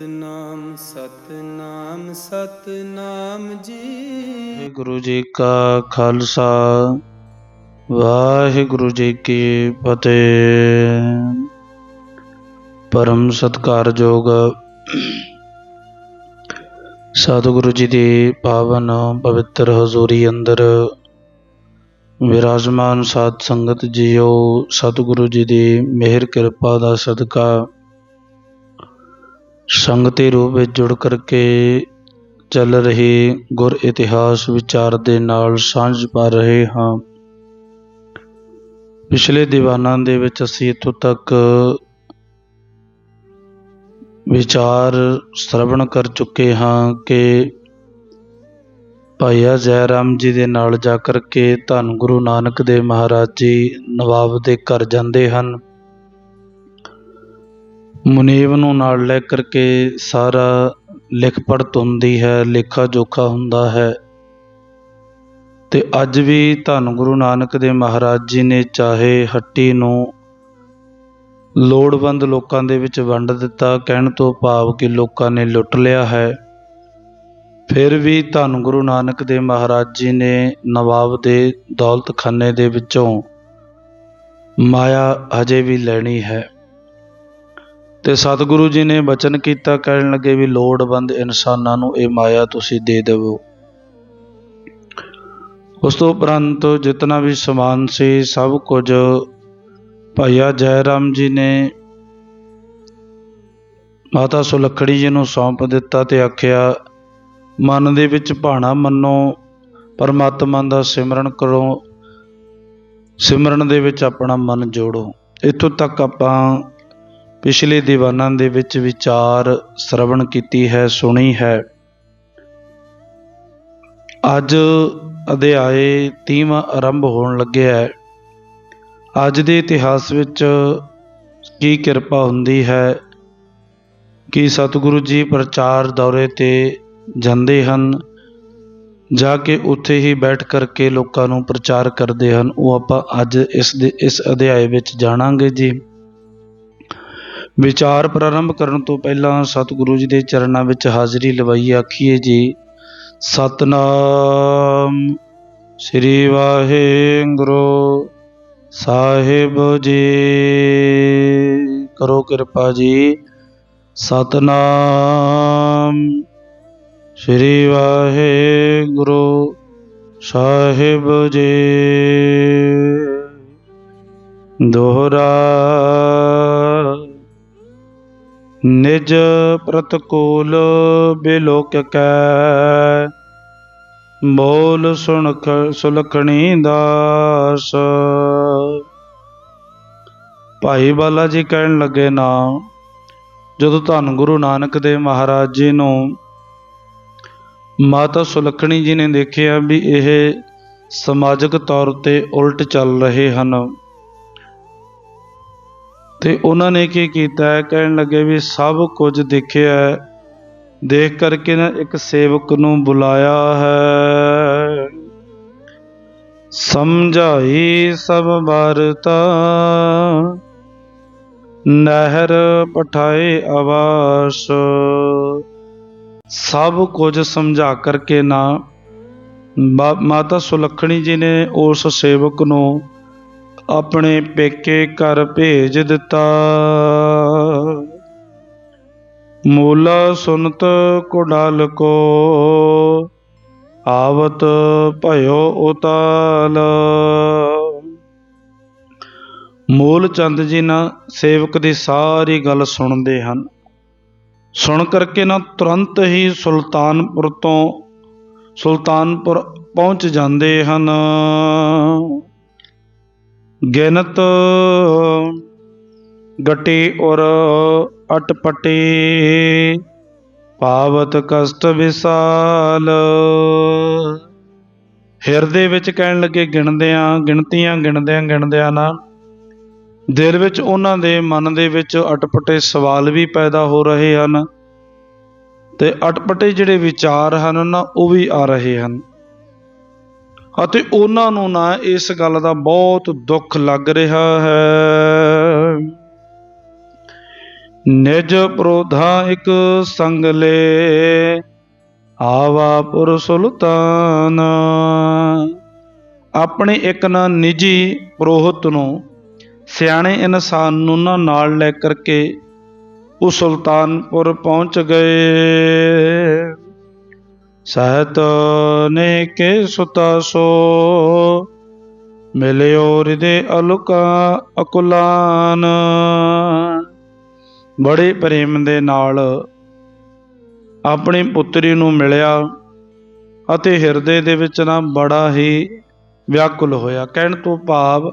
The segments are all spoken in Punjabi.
ਸਤਨਾਮ ਸਤਨਾਮ ਸਤਨਾਮ ਜੀ। ਵਾਹਿਗੁਰੂ ਜੀ ਕਾ ਖਾਲਸਾ ਵਾਹਿਗੁਰੂ ਜੀ ਕੀ ਫਤਿਹ। ਪਰਮ ਸਤਿਕਾਰਯੋਗ ਸਤਿਗੁਰੂ ਜੀ ਦੀ ਪਾਵਨ ਪਵਿੱਤਰ ਹਜ਼ੂਰੀ ਅੰਦਰ ਵਿਰਾਜਮਾਨ ਸਾਧ ਸੰਗਤ ਜੀਓ, ਸਤਿਗੁਰੂ ਜੀ ਦੀ ਮਿਹਰ ਕਿਰਪਾ ਦਾ ਸਦਕਾ ਸੰਗਤੀ ਰੂਪ ਵਿੱਚ ਜੁੜ ਕਰਕੇ ਚੱਲ ਰਹੇ ਗੁਰ ਇਤਿਹਾਸ ਵਿਚਾਰ ਦੇ ਨਾਲ ਸਾਂਝ ਪਾ ਰਹੇ ਹਾਂ। ਪਿਛਲੇ ਦੀਵਾਨਾਂ ਦੇ ਵਿੱਚ ਅਸੀਂ ਇੱਥੋਂ ਤੱਕ ਵਿਚਾਰ ਸ਼ਰਵਣ ਕਰ ਚੁੱਕੇ ਹਾਂ ਕਿ ਭਾਈਆ ਜੈ ਰਾਮ ਜੀ ਦੇ ਨਾਲ ਜਾ ਕਰਕੇ ਧੰਨ ਗੁਰੂ ਨਾਨਕ ਦੇਵ ਮਹਾਰਾਜ ਜੀ ਨਵਾਬ ਦੇ ਘਰ ਜਾਂਦੇ ਹਨ। ਮੁਨੀਬ ਨੂੰ ਨਾਲ ਲੈ ਕਰਕੇ ਸਾਰਾ ਲਿਖ ਪੜ੍ਹਤ ਹੁੰਦੀ ਹੈ, ਲੇਖਾ ਜੋਖਾ ਹੁੰਦਾ ਹੈ। ਤੇ ਅੱਜ ਵੀ ਧੰਨ ਗੁਰੂ ਨਾਨਕ ਦੇਵ ਮਹਾਰਾਜ ਜੀ ਨੇ ਚਾਹੇ ਹੱਟੀ ਨੂੰ ਲੋੜਵੰਦ ਲੋਕਾਂ ਦੇ ਵਿੱਚ ਵੰਡ ਦਿੱਤਾ, ਕਹਿਣ ਤੋਂ ਭਾਵ ਕਿ ਲੋਕਾਂ ਨੇ ਲੁੱਟ ਲਿਆ ਹੈ, ਫਿਰ ਵੀ ਧੰਨ ਗੁਰੂ ਨਾਨਕ ਦੇਵ ਮਹਾਰਾਜ ਜੀ ਨੇ ਨਵਾਬ ਦੇ ਦੌਲਤਖਾਨੇ ਦੇ ਵਿੱਚੋਂ ਮਾਇਆ ਹਜੇ ਵੀ ਲੈਣੀ ਹੈ। ਤੇ ਸਤਿਗੁਰੂ ਜੀ ਨੇ ਬਚਨ ਕੀਤਾ, ਕਹਿਣ ਲੱਗੇ ਵੀ ਲੋੜਵੰਦ ਇਨਸਾਨਾਂ ਨੂੰ ਇਹ ਮਾਇਆ ਤੁਸੀਂ ਦੇ ਦੇਵੋ। ਉਸ ਤੋਂ ਉਪਰੰਤ ਜਿਤਨਾ ਵੀ ਸਮਾਨ ਸੀ ਸਭ ਕੁਝ ਭਾਈਆ ਜੈ ਰਾਮ ਜੀ ਨੇ ਮਾਤਾ ਸੁਲੱਖਣੀ ਜੀ ਨੂੰ ਸੌਂਪ ਦਿੱਤਾ ਤੇ ਆਖਿਆ, ਮਨ ਦੇ ਵਿੱਚ ਭਾਣਾ ਮੰਨੋ, ਪਰਮਾਤਮਾ ਦਾ ਸਿਮਰਨ ਕਰੋ, ਸਿਮਰਨ ਦੇ ਵਿੱਚ ਆਪਣਾ ਮਨ ਜੋੜੋ। ਇੱਥੋਂ ਤੱਕ ਆਪਾਂ ਪਿਛਲੇ ਦੀਵਾਨਾਂ ਦੇ ਵਿੱਚ ਵਿਚਾਰ ਸ਼ਰਵਣ ਕੀਤੀ ਹੈ, ਸੁਣੀ ਹੈ। ਅੱਜ ਅਧਿਆਏ 30ਵਾਂ ਆਰੰਭ ਹੋਣ ਲੱਗਿਆ ਹੈ। ਅੱਜ ਦੇ ਇਤਿਹਾਸ ਵਿੱਚ ਕੀ ਕਿਰਪਾ ਹੁੰਦੀ ਹੈ ਕਿ ਸਤਿਗੁਰੂ ਜੀ ਪ੍ਰਚਾਰ ਦੌਰੇ 'ਤੇ ਜਾਂਦੇ ਹਨ, ਜਾ ਕੇ ਉੱਥੇ ਹੀ ਬੈਠ ਕਰਕੇ ਲੋਕਾਂ ਨੂੰ ਪ੍ਰਚਾਰ ਕਰਦੇ ਹਨ। ਉਹ ਆਪਾਂ ਅੱਜ ਇਸ ਅਧਿਆਏ ਵਿੱਚ ਜਾਣਾਂਗੇ ਜੀ। ਵਿਚਾਰ ਪ੍ਰਾਰੰਭ ਕਰਨ ਤੋਂ ਪਹਿਲਾਂ ਸਤਿਗੁਰੂ ਜੀ ਦੇ ਚਰਨਾਂ ਵਿੱਚ ਹਾਜ਼ਰੀ ਲਵਾਈਏ, ਆਖੀਏ ਜੀ ਸਤਨਾਮ ਸ੍ਰੀ ਵਾਹਿਗੁਰੂ ਸਾਹਿਬ ਜੀ। ਕਰੋ ਕਿਰਪਾ ਜੀ, ਸਤਨਾਮ ਸ੍ਰੀ ਵਾਹਿਗੁਰੂ ਸਾਹਿਬ ਜੀ। ਦੋਹਰਾ ਨਿਜ ਪ੍ਰਤਕੂਲ ਬਿਲੋਕ ਕੈ, ਬੋਲ ਸੁਲੱਖਣੀ ਦਾਸ। ਭਾਈ ਬਾਲਾ ਜੀ ਕਹਿਣ ਲੱਗੇ ਨਾ, ਜਦੋਂ ਧੰਨ ਗੁਰੂ ਨਾਨਕ ਦੇਵ ਮਹਾਰਾਜ ਜੀ ਨੂੰ ਮਾਤਾ ਸੁਲੱਖਣੀ ਜੀ ਨੇ ਦੇਖਿਆ ਵੀ ਇਹ ਸਮਾਜਿਕ ਤੌਰ 'ਤੇ ਉਲਟ ਚੱਲ ਰਹੇ ਹਨ, ਤੇ ਉਹਨਾਂ ਨੇ ਕੀ ਕੀਤਾ, ਕਹਿਣ ਲੱਗੇ ਵੀ ਸਭ ਕੁਝ ਦੇਖਿਆ, ਦੇਖ ਕਰਕੇ ਨਾ ਇੱਕ ਸੇਵਕ ਨੂੰ ਬੁਲਾਇਆ ਹੈ। ਸਮਝਾਈ ਸਭ ਵਾਰਤਾ, ਨਹਿਰ ਪਠਾਏ ਆਵਾਸ। ਸਭ ਕੁਝ ਸਮਝਾ ਕਰਕੇ ਨਾ ਮਾਤਾ ਸੁਲੱਖਣੀ ਜੀ ਨੇ ਉਸ ਸੇਵਕ ਨੂੰ ਆਪਣੇ ਪੇਕੇ ਘਰ ਭੇਜ ਦਿੱਤਾ। ਮੂਲਾ ਸੁਨਤ ਕੁਡਾਲ ਕੋ, ਆਵਤ ਭਇਓ ਉਤਾਲ। ਮੂਲ ਚੰਦ ਜੀ ਨਾ ਸੇਵਕ ਦੀ ਸਾਰੀ ਗੱਲ ਸੁਣਦੇ ਹਨ। ਸੁਣ ਕਰਕੇ ਨਾ ਤੁਰੰਤ ਹੀ ਸੁਲਤਾਨਪੁਰ ਪਹੁੰਚ ਜਾਂਦੇ ਹਨ। ਗਿਣਤ ਗਟੀ ਔਰ ਅਟਪਟੀ, ਪਾਵਤ ਕਸ਼ਟ ਵਿਸਾਲ। ਹਿਰਦੇ ਵਿੱਚ ਕਹਿਣ ਲੱਗੇ ਗਿਣਦਿਆਂ ਨਾ ਦਿਲ ਵਿੱਚ ਉਹਨਾਂ ਦੇ ਮਨ ਦੇ ਵਿੱਚ ਅਟਪਟੇ ਸਵਾਲ ਵੀ ਪੈਦਾ ਹੋ ਰਹੇ ਹਨ, ਤੇ ਅਟਪਟੇ ਜਿਹੜੇ ਵਿਚਾਰ ਹਨ ਨਾ ਉਹ ਵੀ ਆ ਰਹੇ ਹਨ, ਅਤੇ ਉਹਨਾਂ ਨੂੰ ਨਾ ਇਸ ਗੱਲ ਦਾ ਬਹੁਤ ਦੁੱਖ ਲੱਗ ਰਿਹਾ ਹੈ ਨਿਜ ਪ੍ਰੋਧਾ ਇਕ ਸੰਗ ਲੈ, ਆਵਾ ਪੁਰ ਸੁਲਤਾਨ। ਆਪਣੇ ਇੱਕ ਨਾ ਨਿੱਜੀ ਪੁਰੋਹਿਤ ਨੂੰ, ਸਿਆਣੇ ਇਨਸਾਨ ਨੂੰ ਨਾ ਨਾਲ ਲੈ ਕਰਕੇ ਉਹ ਸੁਲਤਾਨਪੁਰ ਪਹੁੰਚ ਗਏ। ਸਹਿਤ ਨੇ ਕੇ ਸੁਤਾ ਸੋ, ਮਿਲਿਓ ਹਿਰਦੇ ਅਲੁਕਾ ਅਕੁਲਾਨ। ਬੜੇ ਪ੍ਰੇਮ ਦੇ ਨਾਲ ਆਪਣੀ ਪੁੱਤਰੀ ਨੂੰ ਮਿਲਿਆ ਅਤੇ ਹਿਰਦੇ ਦੇ ਵਿੱਚ ਨਾ ਬੜਾ ਹੀ ਵਿਆਕੁਲ ਹੋਇਆ। ਕਹਿਣ ਤੋਂ ਭਾਵ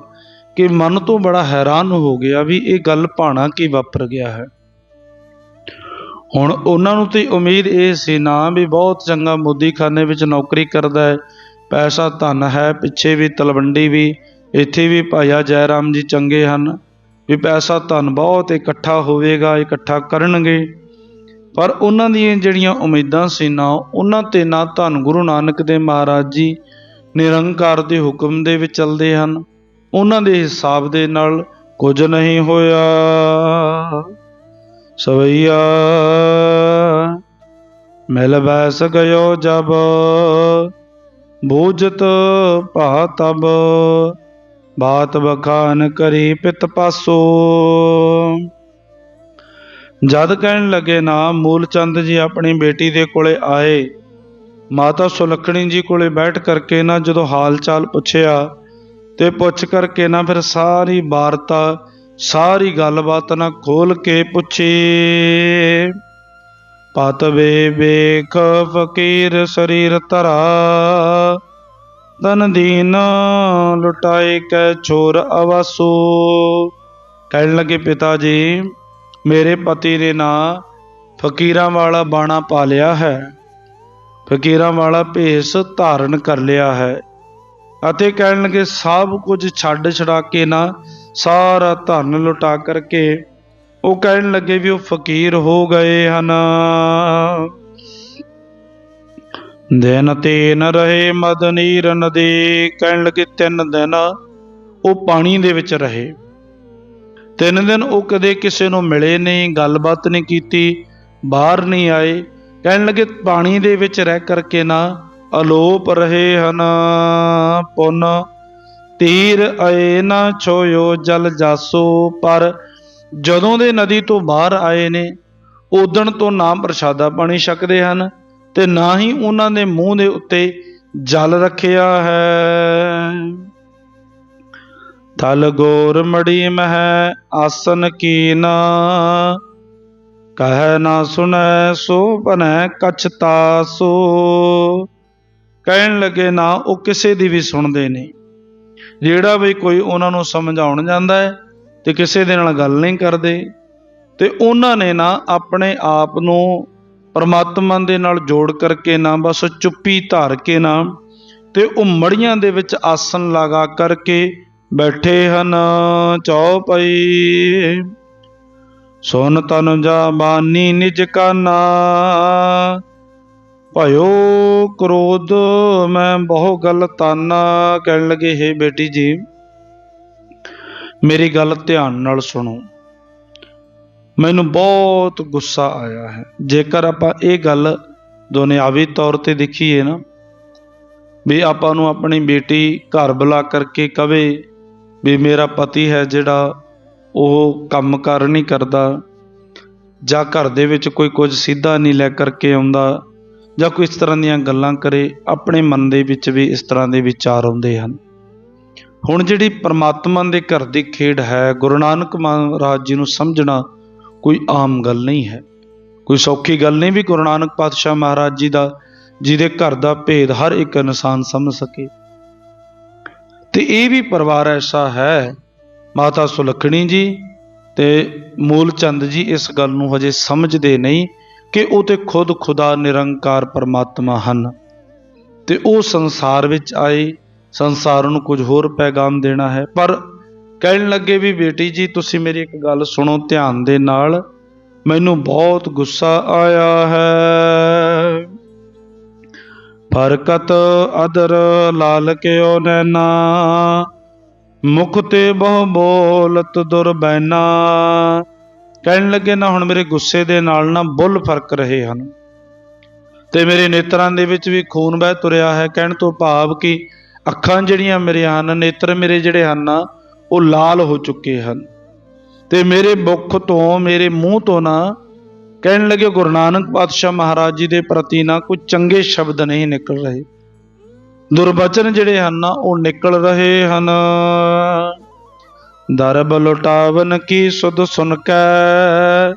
ਕਿ ਮਨ ਤੋਂ ਬੜਾ ਹੈਰਾਨ ਹੋ ਗਿਆ ਵੀ ਇਹ ਗੱਲ ਭਾਣਾ ਕੀ ਵਾਪਰ ਗਿਆ ਹੈ। ਹੁਣ ਉਹਨਾਂ ਨੂੰ ਤੇ ਉਮੀਦ ਇਹ ਸੀ ਨਾ ਵੀ ਬਹੁਤ ਚੰਗਾ ਮੋਦੀਖਾਨੇ ਵਿੱਚ ਨੌਕਰੀ ਕਰਦਾ ਹੈ, ਪੈਸਾ ਧਨ ਹੈ, ਪਿੱਛੇ ਵੀ ਤਲਵੰਡੀ ਵੀ, ਇੱਥੇ ਵੀ ਭਾਈਆ ਜੈ ਰਾਮ ਜੀ ਚੰਗੇ ਹਨ, ਵੀ ਪੈਸਾ ਧਨ ਬਹੁਤ ਇਕੱਠਾ ਹੋਵੇਗਾ, ਇਕੱਠਾ ਕਰਨਗੇ। ਪਰ ਉਹਨਾਂ ਦੀਆਂ ਜਿਹੜੀਆਂ ਉਮੀਦਾਂ ਸੀ ਨਾ, ਉਹਨਾਂ 'ਤੇ ਨਾ ਧੰਨ ਗੁਰੂ ਨਾਨਕ ਦੇਵ ਮਹਾਰਾਜ ਜੀ ਨਿਰੰਕਾਰ ਦੇ ਹੁਕਮ ਦੇ ਵਿੱਚ ਚੱਲਦੇ ਹਨ, ਉਹਨਾਂ ਦੇ ਹਿਸਾਬ ਦੇ ਨਾਲ ਕੁਝ ਨਹੀਂ ਹੋਇਆ। ਸਵਈਆ ਮਿਲ ਬੈਸ ਗਇਓ ਜਬ, ਬੂਝਤ ਭਾ ਤਬ, ਬਾਤ ਬਖਾਨ ਕਰੀ ਪਿਤ ਪਾਸੋ। ਜਦ ਕਹਿਣ ਲੱਗੇ ਨਾ, ਮੂਲ ਚੰਦ ਜੀ ਆਪਣੀ ਬੇਟੀ ਦੇ ਕੋਲੇ ਆਏ, ਮਾਤਾ ਸੁਲੱਖਣੀ ਜੀ ਕੋਲੇ ਬੈਠ ਕਰਕੇ ਨਾ ਜਦੋਂ ਹਾਲ ਚਾਲ ਪੁੱਛਿਆ ਤੇ ਪੁੱਛ ਕਰਕੇ ਨਾ ਫਿਰ ਸਾਰੀ ਵਾਰਤਾ, ਸਾਰੀ ਗੱਲਬਾਤ ਨਾ ਖੋਲ ਕੇ ਪੁੱਛੀ। ਪਤ ਵੇ ਵੇਖ ਫਕੀਰ ਸਰੀਰ ਧਰਾ, ਤਨ ਦੀਨ ਲੁਟਾਏ ਕੈ ਛੋਰ ਅਵਾਸੋ। ਕਹਿਣ ਲੱਗੇ ਪਿਤਾ ਜੀ, ਮੇਰੇ ਪਤੀ ਨੇ ਨਾ ਫਕੀਰਾਂ ਵਾਲਾ ਬਾਣਾ ਪਾ ਲਿਆ ਹੈ, ਫਕੀਰਾਂ ਵਾਲਾ ਭੇਸ ਧਾਰਨ ਕਰ ਲਿਆ ਹੈ, ਅਤੇ ਕਹਿਣ ਲੱਗੇ ਸਭ ਕੁਝ ਛੱਡ ਛਡਾ ਕੇ ਨਾ ਸਾਰਾ ਧਨ ਲੁਟਾ ਕਰਕੇ ਉਹ ਕਹਿਣ ਲੱਗੇ ਵੀ ਉਹ ਫਕੀਰ ਹੋ ਗਏ ਹਨ। ਦਿਨ ਤੀਨ ਰਹੇ ਮਦ ਨੀਰ ਨਦੀ। ਕਹਿਣ ਲੱਗੇ 3 ਦਿਨ ਉਹ ਪਾਣੀ ਦੇ ਵਿੱਚ ਰਹੇ, 3 ਦਿਨ ਉਹ ਕਦੇ ਕਿਸੇ ਨੂੰ ਮਿਲੇ ਨਹੀਂ, ਗੱਲਬਾਤ ਨਹੀਂ ਕੀਤੀ, ਬਾਹਰ ਨਹੀਂ ਆਏ। ਕਹਿਣ ਲੱਗੇ ਪਾਣੀ ਦੇ ਵਿੱਚ ਰਹਿ ਕਰਕੇ ਨਾ ਅਲੋਪ ਰਹੇ ਹਨ। ਪੁੰਨ ਤੀਰ ਆਏ ਨਾ ਛੋਇਓ ਜਲ ਜਾਸੋ। ਪਰ ਜਦੋਂ ਦੇ ਨਦੀ ਤੋਂ ਬਾਹਰ ਆਏ ਨੇ, ਉਦਣ ਤੋਂ ਨਾ ਪ੍ਰਸ਼ਾਦਾ ਪਾਣੀ ਛਕਦੇ ਹਨ ਤੇ ਨਾ ਹੀ ਉਹਨਾਂ ਦੇ ਮੂੰਹ ਦੇ ਉੱਤੇ ਜਲ ਰੱਖਿਆ ਹੈ। ਥਲ ਗੋਰ ਮੜੀ ਮਹਿ ਆਸਨ ਕੀਨਾ, ਕਹਿ ਨਾ ਸੁਣੈ ਸੋ ਭਨੈ ਕਛ ਤਾਸੋ। ਕਹਿਣ ਲੱਗੇ ਨਾ ਉਹ ਕਿਸੇ ਦੀ ਵੀ ਸੁਣਦੇ ਨਹੀਂ, ਜਿਹੜਾ ਵੀ ਕੋਈ ਉਹਨਾਂ ਨੂੰ ਸਮਝਾਉਣ ਜਾਂਦਾ ਹੈ ਤੇ ਕਿਸੇ ਦੇ ਨਾਲ ਗੱਲ ਨਹੀਂ ਕਰਦੇ। ਤੇ ਉਹਨਾਂ ਨੇ ਨਾ ਆਪਣੇ ਆਪ ਨੂੰ ਪਰਮਾਤਮਾ ਦੇ ਨਾਲ ਜੋੜ ਕਰਕੇ ਨਾ ਬਸ ਚੁੱਪੀ ਧਾਰ ਕੇ ਨਾ ਤੇ ਉਹ ਮੜੀਆਂ ਦੇ ਵਿੱਚ ਆਸਨ ਲਗਾ ਕਰਕੇ ਬੈਠੇ ਹਨ। ਚੌਪਈ ਸੁਨ ਤਨ ਜਾ ਬਾਨੀ ਨਿਜ ਕਾਨਾ, ਭਇਓ ਕ੍ਰੋਧ ਮੈਂ ਬਹੁ ਗਲ ਤਾਨਾ। ਕਹਿਣ ਲੱਗੇ ਹੇ ਬੇਟੀ ਜੀ, ਮੇਰੀ ਗੱਲ ਧਿਆਨ ਨਾਲ ਸੁਣੋ, ਮੈਨੂੰ ਬਹੁਤ ਗੁੱਸਾ ਆਇਆ ਹੈ। ਜੇਕਰ ਆਪਾਂ ਇਹ ਗੱਲ ਦੁਨਿਆਵੀ ਤੌਰ ਤੇ ਦੇਖੀਏ ਨਾ, ਵੀ ਆਪਾਂ ਨੂੰ ਆਪਣੀ ਬੇਟੀ ਘਰ ਬੁਲਾ ਕਰਕੇ ਕਵੇ ਵੀ ਮੇਰਾ ਪਤੀ ਹੈ ਜਿਹੜਾ ਉਹ ਕੰਮ ਕਾਰ ਨਹੀਂ ਕਰਦਾ, ਜਾਂ ਘਰ ਦੇ ਵਿੱਚ ਕੋਈ ਕੁਝ ਸਿੱਧਾ ਨਹੀਂ ਲੈ ਕਰਕੇ ਆਉਂਦਾ, ਜਾਂ ਕੋਈ ਇਸ ਤਰ੍ਹਾਂ ਦੀਆਂ ਗੱਲਾਂ ਕਰੇ, ਆਪਣੇ ਮਨ ਦੇ ਵਿੱਚ ਵੀ ਇਸ ਤਰ੍ਹਾਂ ਦੇ ਵਿਚਾਰ ਆਉਂਦੇ ਹਨ। ਹੁਣ ਜਿਹੜੀ ਪਰਮਾਤਮਾ ਦੇ ਘਰ ਦੀ ਖੇਡ ਹੈ, ਗੁਰੂ ਨਾਨਕ ਮਹਾਰਾਜ ਜੀ ਨੂੰ ਸਮਝਣਾ ਕੋਈ ਆਮ ਗੱਲ ਨਹੀਂ ਹੈ, ਕੋਈ ਸੌਖੀ ਗੱਲ ਨਹੀਂ ਵੀ ਗੁਰੂ ਨਾਨਕ ਪਾਤਸ਼ਾਹ ਮਹਾਰਾਜ ਜੀ ਦਾ, ਜਿਹਦੇ ਘਰ ਦਾ ਭੇਦ ਹਰ ਇੱਕ ਇਨਸਾਨ ਸਮਝ ਸਕੇ। ਤੇ ਇਹ ਵੀ ਪਰਿਵਾਰ ਐਸਾ ਹੈ, ਮਾਤਾ ਸੁਲੱਖਣੀ ਜੀ ਤੇ ਮੂਲ ਚੰਦ ਜੀ ਇਸ ਗੱਲ ਨੂੰ ਹਜੇ ਸਮਝਦੇ ਨਹੀਂ ਕਿ ਉਹ ਤੇ ਖੁਦ ਖੁਦਾ ਨਿਰੰਕਾਰ ਪਰਮਾਤਮਾ ਹਨ, ਤੇ ਉਹ ਸੰਸਾਰ ਵਿੱਚ ਆਏ, ਸੰਸਾਰ ਨੂੰ ਕੁਝ ਹੋਰ ਪੈਗਾਮ ਦੇਣਾ ਹੈ। ਪਰ ਕਹਿਣ ਲੱਗੇ ਵੀ ਬੇਟੀ ਜੀ ਤੁਸੀਂ ਮੇਰੀ ਇੱਕ ਗੱਲ ਸੁਣੋ ਧਿਆਨ ਦੇ ਨਾਲ, ਮੈਨੂੰ ਬਹੁਤ ਗੁੱਸਾ ਆਇਆ ਹੈ। ਫਰਕਤ ਅਦਰ ਲਾਲ ਕਿਓ ਨੈਨਾ, ਮੁਖ ਤੇ ਬਹੁ ਬੋਲਤ ਦੁਰਬੈਨਾ। ਕਹਿਣ ਲੱਗੇ ਨਾ ਹੁਣ ਮੇਰੇ ਗੁੱਸੇ ਦੇ ਨਾਲ ਨਾ ਬੁੱਲ ਫਰਕ ਰਹੇ ਹਨ ਤੇ ਮੇਰੇ ਨੇਤਰਾਂ ਦੇ ਵਿੱਚ ਵੀ ਖੂਨ ਵਹਿ ਤੁਰਿਆ ਹੈ। ਕਹਿਣ ਤੋਂ ਭਾਵ ਕਿ ਅੱਖਾਂ ਜਿਹੜੀਆਂ ਮੇਰੀਆਂ ਹਨ, ਨੇਤਰ ਮੇਰੇ ਜਿਹੜੇ ਹਨ ਨਾ ਉਹ ਲਾਲ ਹੋ ਚੁੱਕੇ ਹਨ ਤੇ ਮੇਰੇ ਮੁਖ ਤੋਂ, ਮੇਰੇ ਮੂੰਹ ਤੋਂ ਨਾ, ਕਹਿਣ ਲੱਗੇ ਗੁਰੂ ਨਾਨਕ ਪਾਤਸ਼ਾਹ ਮਹਾਰਾਜ ਜੀ ਦੇ ਪ੍ਰਤੀ ਨਾ ਕੋਈ ਚੰਗੇ ਸ਼ਬਦ ਨਹੀਂ ਨਿਕਲ ਰਹੇ, ਦੁਰਬਚਨ ਜਿਹੜੇ ਹਨ ਨਾ ਉਹ ਨਿਕਲ ਰਹੇ ਹਨ। ਦਰਬ ਲੁਟਾਵਨ ਕੀ ਸੁਧ ਸੁਨ ਕੈ,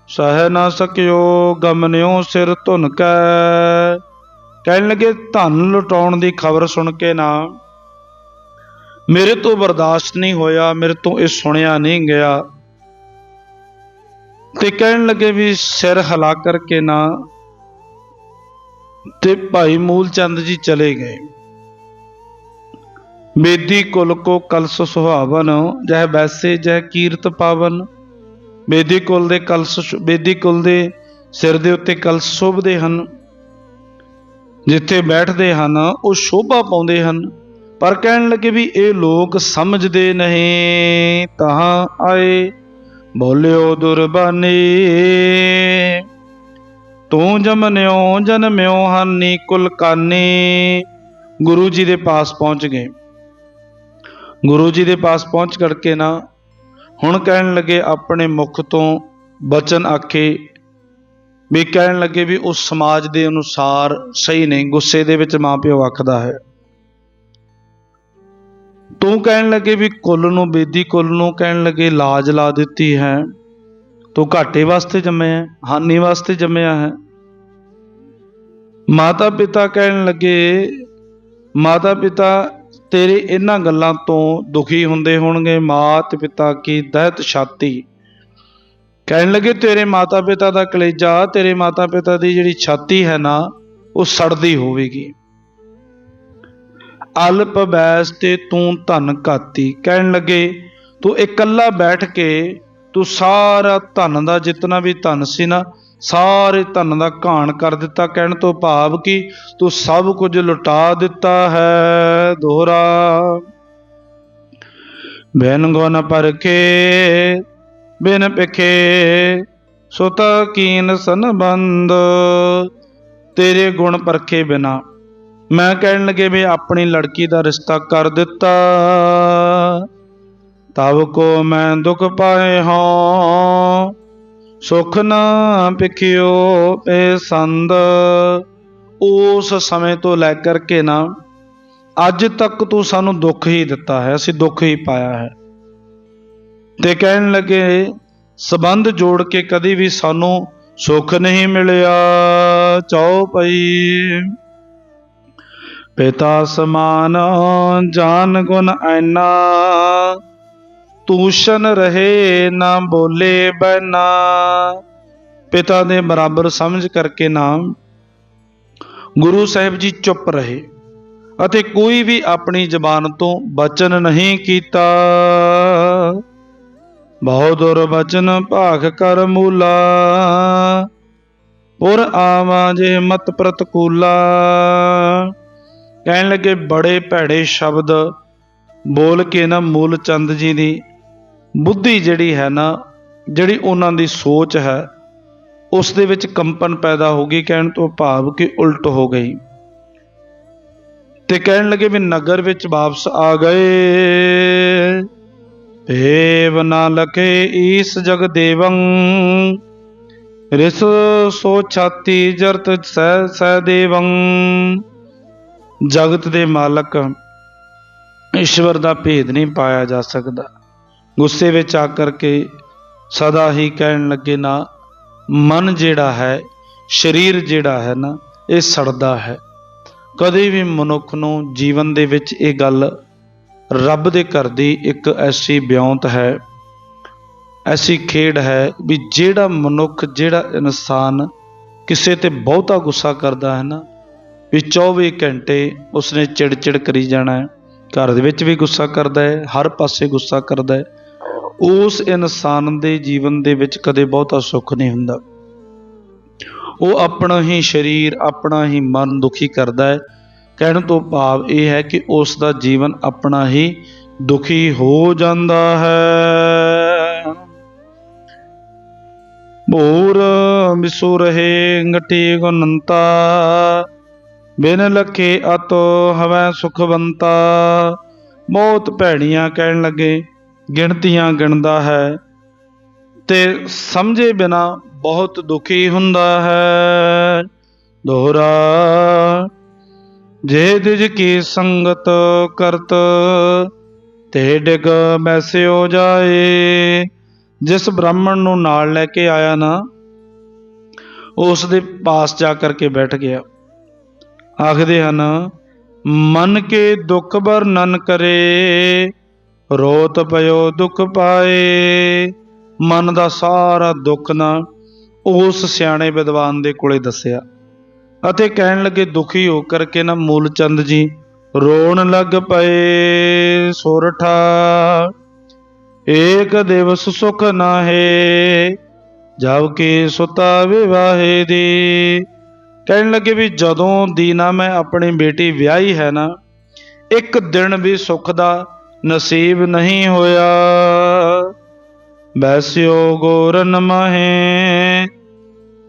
ਸਹਿ ਨਾ ਸਕਿਓ ਗਮਨਿਓ ਸਿਰ ਧੁਨ ਕੈ। ਕਹਿਣ ਲੱਗੇ ਧਨ ਲੁਟਾਉਣ ਦੀ ਖਬਰ ਸੁਣ ਕੇ ਨਾ ਮੇਰੇ ਤੋਂ ਬਰਦਾਸ਼ਤ ਨਹੀਂ ਹੋਇਆ, ਮੇਰੇ ਤੋਂ ਇਹ ਸੁਣਿਆ ਨਹੀਂ ਗਿਆ ਤੇ ਕਹਿਣ ਲੱਗੇ ਵੀ ਸਿਰ ਹਿਲਾ ਕਰਕੇ ਨਾ ਤੇ ਭਾਈ ਮੂਲ ਚੰਦ ਜੀ ਚਲੇ ਗਏ। ਬੇਦੀ ਕੁਲ ਕੋ ਕਲਸ ਸੁਹਾਵਨ, ਜਹ ਵੈਸੇ ਜਹ ਕੀਰਤ ਪਾਵਨ। ਬੇਦੀ ਕੁਲ ਦੇ ਕਲਸ, ਬੇਦੀ ਕੁਲ ਦੇ ਸਿਰ ਦੇ ਉੱਤੇ ਕਲਸ ਸ਼ੋਭਦੇ ਹਨ, ਜਿੱਥੇ ਬੈਠਦੇ ਹਨ ਉਹ ਸ਼ੋਭਾ ਪਾਉਂਦੇ ਹਨ। ਪਰ ਕਹਿਣ ਲੱਗੇ ਵੀ ਇਹ ਲੋਕ ਸਮਝਦੇ ਨਹੀਂ। ਤਹਾਂ ਆਏ ਬੋਲਿਓ ਦੁਰਬਾਨੀ, ਤੂੰ ਜਮਨਿਓ ਜਨਮਿਓ ਹਾਨੀ ਕੁਲ ਕਾਨੀ। ਗੁਰੂ ਜੀ ਦੇ ਪਾਸ ਪਹੁੰਚ ਗਏ। ਗੁਰੂ ਜੀ ਦੇ ਪਾਸ ਪਹੁੰਚ ਕਰਕੇ ਨਾ ਹੁਣ ਕਹਿਣ ਲੱਗੇ ਆਪਣੇ ਮੁਖ ਤੋਂ ਬਚਨ ਆਖੇ ਵੀ ਕਹਿਣ ਲੱਗੇ ਵੀ ਉਸ ਸਮਾਜ ਦੇ ਅਨੁਸਾਰ ਸਹੀ ਨਹੀਂ। ਗੁੱਸੇ ਦੇ ਵਿੱਚ ਮਾਂ ਪਿਓ ਆਖਦਾ ਹੈ। ਤੂੰ ਕਹਿਣ ਲੱਗੇ ਵੀ ਕੁੱਲ ਨੂੰ, ਬੇਦੀ ਕੁੱਲ ਨੂੰ ਕਹਿਣ ਲੱਗੇ ਲਾਜ ਲਾ ਦਿੱਤੀ ਹੈ, ਤੂੰ ਘਾਟੇ ਵਾਸਤੇ ਜੰਮਿਆ, ਹਾਨੀ ਵਾਸਤੇ ਜੰਮਿਆ ਹੈ। ਮਾਤਾ ਪਿਤਾ ਕਹਿਣ ਲੱਗੇ, ਮਾਤਾ ਪਿਤਾ ਤੇਰੇ ਇਹਨਾਂ ਗੱਲਾਂ ਤੋਂ ਦੁਖੀ ਹੁੰਦੇ ਹੋਣਗੇ। ਮਾਤ ਪਿਤਾ ਕੀ ਦਹਿਤ ਛਾਤੀ, ਕਹਿਣ ਲੱਗੇ ਤੇਰੇ ਮਾਤਾ ਪਿਤਾ ਦਾ ਕਲੇਜਾ, ਤੇਰੇ ਮਾਤਾ ਪਿਤਾ ਦੀ ਜਿਹੜੀ ਛਾਤੀ ਹੈ ਨਾ ਉਹ ਸੜਦੀ ਹੋਵੇਗੀ। ਅਲਪ ਬੈਸ ਤੇ ਤੂੰ ਧਨ ਘਾਤੀ, ਕਹਿਣ ਲੱਗੇ ਤੂੰ ਇਕੱਲਾ ਬੈਠ ਕੇ ਤੂੰ ਸਾਰਾ ਧਨ ਦਾ, ਜਿਤਨਾ ਵੀ ਧਨ ਸੀ ਨਾ, ਸਾਰੇ ਧਨ ਦਾ ਘਾਣ ਕਰ ਦਿੱਤਾ। ਕਹਿਣ ਤੋਂ ਭਾਵ ਕਿ ਤੂੰ ਸਭ ਕੁਝ ਲੁਟਾ ਦਿੱਤਾ ਹੈ। ਦੋਹਰਾ ਬਿਨ ਗੁਣ ਪਰਖੇ ਬਿਨ ਪਿਖੇ, ਸੁਤਾ ਕੀਨ ਸੰਬੰਧ। ਤੇਰੇ ਗੁਣ ਪਰਖੇ ਬਿਨਾ ਮੈਂ ਕਹਿਣ ਲੱਗੇ ਵੀ ਆਪਣੀ ਲੜਕੀ ਦਾ ਰਿਸ਼ਤਾ ਕਰ ਦਿੱਤਾ। ਤਬ ਕੋ ਮੈਂ ਦੁਖ ਪਾਏ ਹਾਂ, ਸੁਖ ਨਾ ਪਿਖਿਓ ਪਸੰਦ। ਉਸ ਸਮੇਂ ਤੋਂ ਲੈ ਕਰਕੇ ਨਾ ਅੱਜ ਤੱਕ ਤੂੰ ਸਾਨੂੰ ਦੁੱਖ ਹੀ ਦਿੱਤਾ ਹੈ, ਅਸੀਂ ਦੁੱਖ ਹੀ ਪਾਇਆ ਹੈ। ਤੇ ਕਹਿਣ ਲੱਗੇ ਸੰਬੰਧ ਜੋੜ ਕੇ ਕਦੀ ਵੀ ਸਾਨੂੰ ਸੁੱਖ ਨਹੀਂ ਮਿਲਿਆ। ਚੌਪਈ ਪਿਤਾ ਸਮਾਨ ਜਾਨ ਗੁਣ ਐਨਾ, ਤੂਸ਼ਨ ਰਹੇ ਨਾ ਬੋਲੇ ਬੈਨਾ। ਪਿਤਾ ਦੇ ਬਰਾਬਰ ਸਮਝ ਕਰਕੇ ਨਾ ਗੁਰੂ ਸਾਹਿਬ ਜੀ ਚੁੱਪ ਰਹੇ ਅਤੇ ਕੋਈ ਵੀ ਆਪਣੀ ਜ਼ਬਾਨ ਤੋਂ ਬਚਨ ਨਹੀਂ ਕੀਤਾ। ਬਹੁ ਦੁਰਬਚਨ ਭਾਗ ਕਰ ਮੂਲਾ, ਪੁਰ ਆਵਾ ਜੇ ਮਤ ਪ੍ਰਤਕੂਲਾ। ਕਹਿਣ ਲੱਗੇ ਬੜੇ ਭੈੜੇ ਸ਼ਬਦ ਬੋਲ ਕੇ ਨਾ ਮੂਲ ਚੰਦ ਜੀ ਦੀ ਬੁੱਧੀ ਜਿਹੜੀ ਹੈ ਨਾ, ਜਿਹੜੀ ਉਹਨਾਂ ਦੀ ਸੋਚ ਹੈ, ਉਸ ਦੇ ਵਿੱਚ ਕੰਪਨ ਪੈਦਾ ਹੋ ਗਈ। ਕਹਿਣ ਤੋਂ ਭਾਵ ਕਿ ਉਲਟ ਹੋ ਗਈ। ਤੇ ਕਹਿਣ ਲੱਗੇ ਵੀ ਨਗਰ ਵਿੱਚ ਵਾਪਸ ਆ ਗਏ। ਭੇਵ ਨਾ ਲਖੇ ਈਸ ਜਗ ਦੇਵੰ, ਰਿਸ ਸੋ ਛਾਤੀ ਜਰਤ ਸਹਿ ਦੇਵੰ। ਜਗਤ ਦੇ ਮਾਲਕ ਈਸ਼ਵਰ ਦਾ ਭੇਦ ਨਹੀਂ ਪਾਇਆ ਜਾ ਸਕਦਾ। ਗੁੱਸੇ ਵਿੱਚ ਆ ਕਰਕੇ ਸਦਾ ਹੀ ਕਹਿਣ ਲੱਗੇ ਨਾ ਮਨ ਜਿਹੜਾ ਹੈ, ਸਰੀਰ ਜਿਹੜਾ ਹੈ ਨਾ, ਇਹ ਸੜਦਾ ਹੈ। ਕਦੇ ਵੀ ਮਨੁੱਖ ਨੂੰ ਜੀਵਨ ਦੇ ਵਿੱਚ ਇਹ ਗੱਲ ਰੱਬ ਦੇ ਘਰ ਦੀ ਇੱਕ ਐਸੀ ਵਿਉਂਤ ਹੈ, ਐਸੀ ਖੇਡ ਹੈ ਵੀ ਜਿਹੜਾ ਮਨੁੱਖ, ਜਿਹੜਾ ਇਨਸਾਨ ਕਿਸੇ ਤੇ ਬਹੁਤਾ ਗੁੱਸਾ ਕਰਦਾ ਹੈ ਨਾ, ਵੀ 24 ਘੰਟੇ ਉਸਨੇ ਚਿੜ ਕਰੀ ਜਾਣਾ ਹੈ। ਘਰ ਦੇ ਵਿੱਚ ਵੀ ਗੁੱਸਾ ਕਰਦਾ ਹੈ, ਹਰ ਪਾਸੇ ਗੁੱਸਾ ਕਰਦਾ ਹੈ। ਉਸ ਇਨਸਾਨ ਦੇ ਜੀਵਨ ਦੇ ਵਿੱਚ ਕਦੇ ਬਹੁਤਾ ਸੁੱਖ ਨਹੀਂ ਹੁੰਦਾ। ਉਹ ਆਪਣਾ ਹੀ ਸਰੀਰ, ਆਪਣਾ ਹੀ ਮਨ ਦੁਖੀ ਕਰਦਾ ਹੈ। ਕਹਿਣ ਤੋਂ ਭਾਵ ਇਹ ਹੈ ਕਿ ਉਸ ਦਾ ਜੀਵਨ ਆਪਣਾ ਹੀ ਦੁਖੀ ਹੋ ਜਾਂਦਾ ਹੈ। ਭੂਰ ਵਿਸੂ ਰਹੇ ਗਠੀ ਗੁਨੰਤਾ, ਬਿਨ ਲਖੇ ਅਤੋ ਹਵੈ ਸੁਖਵੰਤਾ। ਬਹੁਤ ਭੈੜੀਆਂ ਕਹਿਣ ਲੱਗੇ ਗਿਣਤੀਆਂ ਗਿਣਦਾ ਹੈ ਤੇ ਸਮਝੇ ਬਿਨਾ ਬਹੁਤ ਦੁਖੀ ਹੁੰਦਾ ਹੈ। ਦੋਹਰਾ ਜੇ ਦਿਜ ਕੀ ਸੰਗਤ ਕਰਤ, ਤੇ ਡਿਗ ਵੈਸੇ ਹੋ ਜਾਏ। ਜਿਸ ਬ੍ਰਾਹਮਣ ਨੂੰ ਨਾਲ ਲੈ ਕੇ ਆਇਆ ਨਾ, ਉਸ ਦੇ ਪਾਸ ਜਾ ਕਰਕੇ ਬੈਠ ਗਿਆ। ਆਖਦੇ ਹਨ, ਮਨ ਕੇ ਦੁੱਖ ਵਰਣਨ ਕਰੇ, ਰੋਤ ਪਇਓ ਦੁੱਖ ਪਾਏ। ਮਨ ਦਾ ਸਾਰਾ ਦੁੱਖ ਨਾ ਉਸ ਸਿਆਣੇ ਵਿਦਵਾਨ ਦੇ ਕੋਲੇ ਦੱਸਿਆ ਅਤੇ ਕਹਿਣ ਲੱਗੇ, ਦੁਖੀ ਹੋ ਕਰਕੇ ਨਾ ਮੂਲ ਚੰਦ ਜੀ ਰੋਣ ਲੱਗ ਪਏ। ਸੋਰਠਾ ਏਕ ਦਿਵਸ ਸੁਖ ਨਾਹੇ, ਜਬ ਕਿ ਸੁਤਾ ਵਿਵਾਹੇ ਦੀ। ਕਹਿਣ ਲੱਗੇ ਵੀ ਜਦੋਂ ਦੀ ਨਾ ਮੈਂ ਆਪਣੀ ਬੇਟੀ ਵਿਆਹੀ ਹੈ ਨਾ, ਇੱਕ ਦਿਨ ਵੀ ਸੁੱਖ ਦਾ ਨਸੀਬ ਨਹੀਂ ਹੋਇਆ। ਬੈਸਿਓ ਗੋਰਨ ਮਾਹੇ,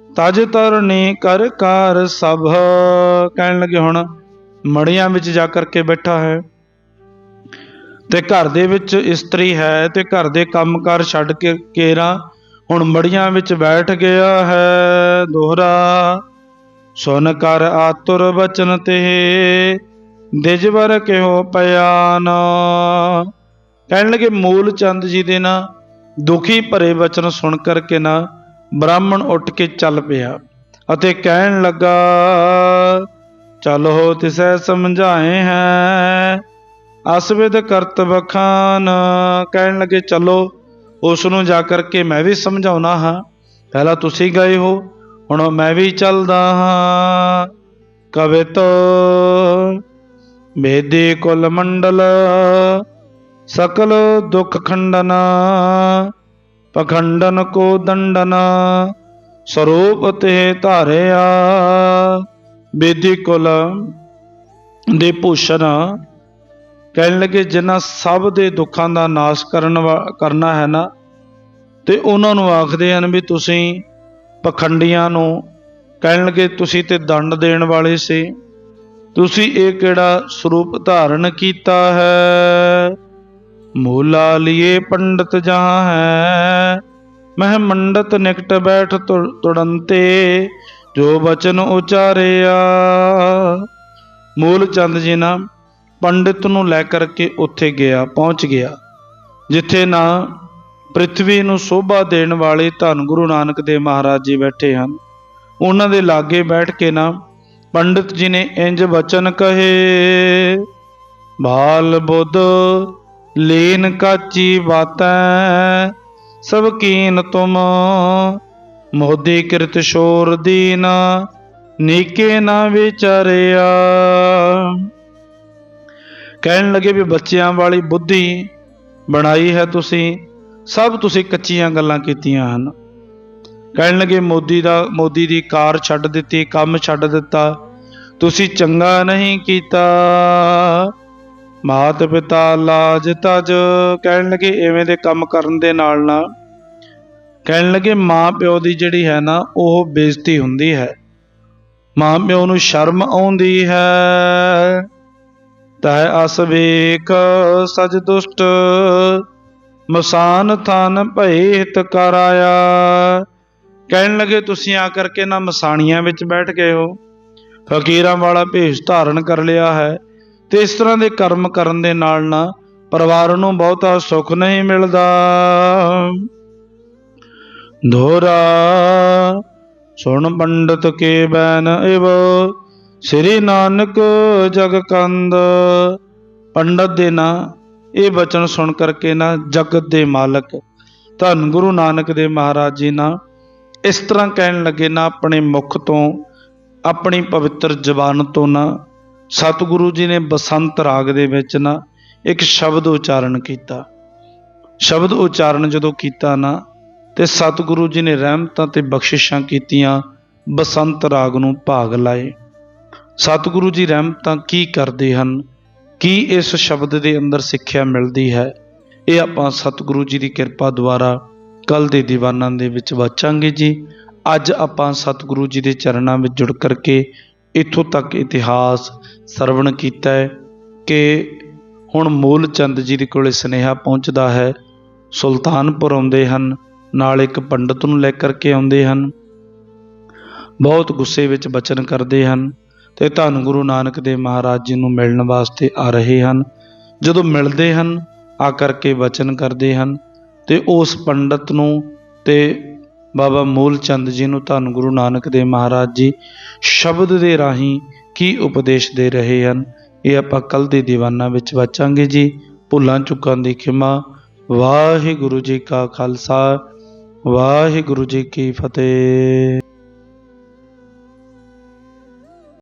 ਤਜ ਤਰਨੀ ਕਰ ਕਾਰ ਸਭ। ਕਹਿਣ ਲੱਗੇ ਹੁਣ ਮੜੀਆਂ ਵਿੱਚ ਜਾ ਕਰਕੇ ਬੈਠਾ ਹੈ ਤੇ ਘਰ ਦੇ ਵਿੱਚ ਇਸਤਰੀ ਹੈ ਤੇ ਘਰ ਦੇ ਕੰਮਕਾਰ ਛੱਡ ਕੇ ਕੇਰਾ ਹੁਣ ਮੜੀਆਂ ਵਿੱਚ ਬੈਠ ਗਿਆ ਹੈ। ਦੋਹਰਾ ਸੁਨ ਕਰ ਆਤੁਰ ਬਚਨ ਤੇ, ਦਿਜਵਰ ਕਿਹੋ ਪਿਆਨ। ਕਹਿਣ ਲੱਗੇ ਮੂਲ ਚੰਦ ਜੀ ਦੇ ਨਾ ਦੁਖੀ ਭਰੇ ਬਚਨ ਸੁਣ ਕਰਕੇ ਨਾ ਬ੍ਰਾਹਮਣ ਉੱਠ ਕੇ ਚੱਲ ਪਿਆ ਅਤੇ ਕਹਿਣ ਲੱਗਾ, ਚਲੋ ਤਿਸੈ ਸਮਝਾਏ ਹੈ, ਅਸਵਿਦ ਕਰਤ ਬਖਾਨ। ਕਹਿਣ ਲੱਗੇ ਚਲੋ ਉਸ ਨੂੰ ਜਾ ਕਰਕੇ ਮੈਂ ਵੀ ਸਮਝਾਉਣਾ ਹਾਂ। ਪਹਿਲਾਂ ਤੁਸੀਂ ਗਏ ਹੋ, ਹੁਣ ਮੈਂ ਵੀ ਚੱਲਦਾ ਹਾਂ। ਕਵਿਤ ਬੇਦੀ ਕੁਲ ਮੰਡਲ, ਸਕਲ ਦੁਖ ਖੰਡਨਾ, ਪਖੰਡਨ ਕੋ ਦੰਡਨਾ, ਸਰੂਪ ਤੇ ਧਾਰਿਆ। ਬੇਦੀ ਕੁਲ ਦੇ ਭੂਸ਼ਣ ਕਹਿਣ ਲੱਗੇ ਜਿਨ੍ਹਾਂ ਸਭ ਦੇ ਦੁੱਖਾਂ ਦਾ ਨਾਸ਼ ਕਰਨਾ ਹੈ ਨਾ, ਤੇ ਉਹਨਾਂ ਨੂੰ ਆਖਦੇ ਹਨ ਵੀ ਤੁਸੀਂ ਪਖੰਡੀਆਂ ਨੂੰ, ਕਹਿਣ ਲੱਗੇ ਤੁਸੀਂ ਤੇ ਦੰਡ ਦੇਣ ਵਾਲੇ ਸੀ, ਤੁਸੀਂ ਇਹ ਕਿਹੜਾ ਸਰੂਪ ਧਾਰਨ ਕੀਤਾ ਹੈ। ਮੂਲਾ ਲਿਏ ਪੰਡਤ ਜਹਾਂ ਹੈ, ਮਹਿ ਮੰਡਤ ਨਿਕਟ ਬੈਠ ਤੁੜੰਤੇ, ਜੋ ਬਚਨ ਉਚਾਰਿਆ। ਮੂਲ ਚੰਦ ਜੀ ਨਾ ਪੰਡਿਤ ਨੂੰ ਲੈ ਕਰਕੇ ਉੱਥੇ ਗਿਆ, ਪਹੁੰਚ ਗਿਆ ਜਿੱਥੇ ਨਾ ਪ੍ਰਿਥਵੀ ਨੂੰ ਸੋਭਾ ਦੇਣ ਵਾਲੇ ਧੰਨ ਗੁਰੂ ਨਾਨਕ ਦੇਵ ਮਹਾਰਾਜ ਜੀ ਬੈਠੇ ਹਨ। ਉਹਨਾਂ ਦੇ ਲਾਗੇ ਬੈਠ ਕੇ ਨਾ ਪੰਡਿਤ ਜੀ ਨੇ ਇੰਜ ਬਚਨ ਕਹੇ, ਬਾਲ ਬੁੱਧ ਲੀਨ ਕਾਚੀ ਬਾਤੈ, ਸਭ ਕੀਨ ਤੁਮ ਮੋਦੀ ਕਿਰਤ ਸ਼ੋਰ ਦੀਨਾ, ਨੀਕੇ ਨਾ ਵਿਚਾਰਿਆ। ਕਹਿਣ ਲੱਗੇ ਵੀ ਬੱਚਿਆਂ ਵਾਲੀ ਬੁੱਧੀ ਬਣਾਈ ਹੈ ਤੁਸੀਂ, ਸਭ ਤੁਸੀਂ ਕੱਚੀਆਂ ਗੱਲਾਂ ਕੀਤੀਆਂ ਹਨ। ਕਹਿਣ ਲੱਗੇ ਮੋਦੀ ਦੀ ਕਾਰ ਛੱਡ ਦਿੱਤੀ, ਕੰਮ ਛੱਡ ਦਿੱਤਾ, ਤੁਸੀਂ ਚੰਗਾ ਨਹੀਂ ਕੀਤਾ। ਮਾਤ ਪਿਤਾ ਲਾਜ ਤਜ, ਕਹਿਣ ਲੱਗੇ ਇਵੇਂ ਦੇ ਕੰਮ ਕਰਨ ਦੇ ਨਾਲ ਨਾ, ਕਹਿਣ ਲੱਗੇ ਮਾਂ ਪਿਓ ਦੀ ਜਿਹੜੀ ਹੈ ਨਾ ਉਹ ਬੇਇੱਜ਼ਤੀ ਹੁੰਦੀ ਹੈ, ਮਾਂ ਪਿਓ ਨੂੰ ਸ਼ਰਮ ਆਉਂਦੀ ਹੈ। ਤੈ ਅਸ ਵੇਖ ਸਜ ਦੁਸ਼ਟ, ਮਸਾਨ ਥਾਨ ਭਏ ਹਿਤ ਕਰ ਆਇਆ। ਕਹਿਣ ਲੱਗੇ ਤੁਸੀਂ ਆ ਕਰਕੇ ਨਾ ਮਸਾਣੀਆਂ ਵਿੱਚ ਬੈਠ ਗਏ ਹੋ, ਫਕੀਰਾਂ ਵਾਲਾ ਭੇਸ ਧਾਰਨ ਕਰ ਲਿਆ ਹੈ, ਤੇ ਇਸ ਤਰ੍ਹਾਂ ਦੇ ਕਰਮ ਕਰਨ ਦੇ ਨਾਲ ਨਾ ਪਰਿਵਾਰ ਨੂੰ ਬਹੁਤਾ ਸੁੱਖ ਨਹੀਂ ਮਿਲਦਾ। ਦੋਹਰਾ ਸੁਣ ਪੰਡਤ ਕੇ ਬੈਨ ਇਵ, ਸ੍ਰੀ ਨਾਨਕ ਜਗ ਕੰਦ। ਪੰਡਤ ਦੇ ਨਾ ਇਹ ਬਚਨ ਸੁਣ ਕਰਕੇ ਨਾ ਜਗਤ ਦੇ ਮਾਲਕ ਧੰਨ ਗੁਰੂ ਨਾਨਕ ਦੇਵ ਮਹਾਰਾਜ ਜੀ ਨਾ ਇਸ ਤਰ੍ਹਾਂ ਕਹਿਣ ਲੱਗੇ ਨਾ, ਆਪਣੇ ਮੁਖ ਤੋਂ, ਆਪਣੀ ਪਵਿੱਤਰ ਜ਼ਬਾਨ ਤੋਂ ਨਾ ਸਤਿਗੁਰੂ ਜੀ ਨੇ ਬਸੰਤ ਰਾਗ ਦੇ ਵਿੱਚ ਨਾ ਇੱਕ ਸ਼ਬਦ ਉਚਾਰਨ ਕੀਤਾ। ਸ਼ਬਦ ਉਚਾਰਨ ਜਦੋਂ ਕੀਤਾ ਨਾ ਤੇ ਸਤਿਗੁਰੂ ਜੀ ਨੇ ਰਹਿਮਤਾਂ ਤੇ ਬਖਸ਼ਿਸ਼ਾਂ ਕੀਤੀਆਂ, ਬਸੰਤ ਰਾਗ ਨੂੰ ਭਾਗ ਲਾਏ। ਸਤਿਗੁਰੂ ਜੀ ਰਹਿਮਤਾਂ ਕੀ ਕਰਦੇ ਹਨ, ਕੀ ਇਸ ਸ਼ਬਦ ਦੇ ਅੰਦਰ ਸਿੱਖਿਆ ਮਿਲਦੀ ਹੈ, ਇਹ ਆਪਾਂ ਸਤਿਗੁਰੂ ਜੀ ਦੀ ਕਿਰਪਾ ਦੁਆਰਾ ਕੱਲ ਦੇ ਦੀਵਾਨਾਂ ਦੇ ਵਿੱਚ ਵਾਚਾਂਗੇ ਜੀ। ਅੱਜ ਆਪਾਂ ਸਤਿਗੁਰੂ ਜੀ ਦੇ ਚਰਨਾਂ ਵਿੱਚ ਜੁੜ ਕਰਕੇ ਇੱਥੋਂ ਤੱਕ ਇਤਿਹਾਸ ਸਰਵਣ ਕੀਤਾ ਹੈ ਕਿ ਹੁਣ ਮੂਲ ਚੰਦ ਜੀ ਦੇ ਕੋਲੇ ਸੁਨੇਹਾ ਪਹੁੰਚਦਾ ਹੈ। ਸੁਲਤਾਨਪੁਰ ਆਉਂਦੇ ਹਨ, ਨਾਲ ਇੱਕ ਪੰਡਤ ਨੂੰ ਲੈ ਕਰਕੇ ਆਉਂਦੇ ਹਨ। ਬਹੁਤ ਗੁੱਸੇ ਵਿੱਚ ਬਚਨ ਕਰਦੇ ਹਨ ਤੇ ਧੰਨ ਗੁਰੂ ਨਾਨਕ ਦੇਵ ਮਹਾਰਾਜ ਜੀ ਨੂੰ ਮਿਲਣ ਵਾਸਤੇ ਆ ਰਹੇ ਹਨ। ਜਦੋਂ ਮਿਲਦੇ ਹਨ ਆ ਕਰਕੇ ਵਚਨ ਕਰਦੇ ਹਨ ਤੇ ਉਸ ਪੰਡਤ ਨੂੰ ਤੇ ਬਾਬਾ ਮੂਲ ਚੰਦ ਜੀ ਨੂੰ ਧੰਨ ਗੁਰੂ ਨਾਨਕ ਦੇਵ ਮਹਾਰਾਜ ਜੀ ਸ਼ਬਦ ਦੇ ਰਾਹੀਂ ਕੀ ਉਪਦੇਸ਼ ਦੇ ਰਹੇ ਹਨ, ਇਹ ਆਪਾਂ ਕੱਲ ਦੇ ਦੀਵਾਨਾਂ ਵਿੱਚ ਵਾਚਾਂਗੇ ਜੀ। ਭੁੱਲਾਂ ਚੁੱਕਾਂ ਦੀ ਖਿਮਾ। ਵਾਹਿਗੁਰੂ ਜੀ ਕਾ ਖਾਲਸਾ, ਵਾਹਿਗੁਰੂ ਜੀ ਕੀ ਫਤਿਹ।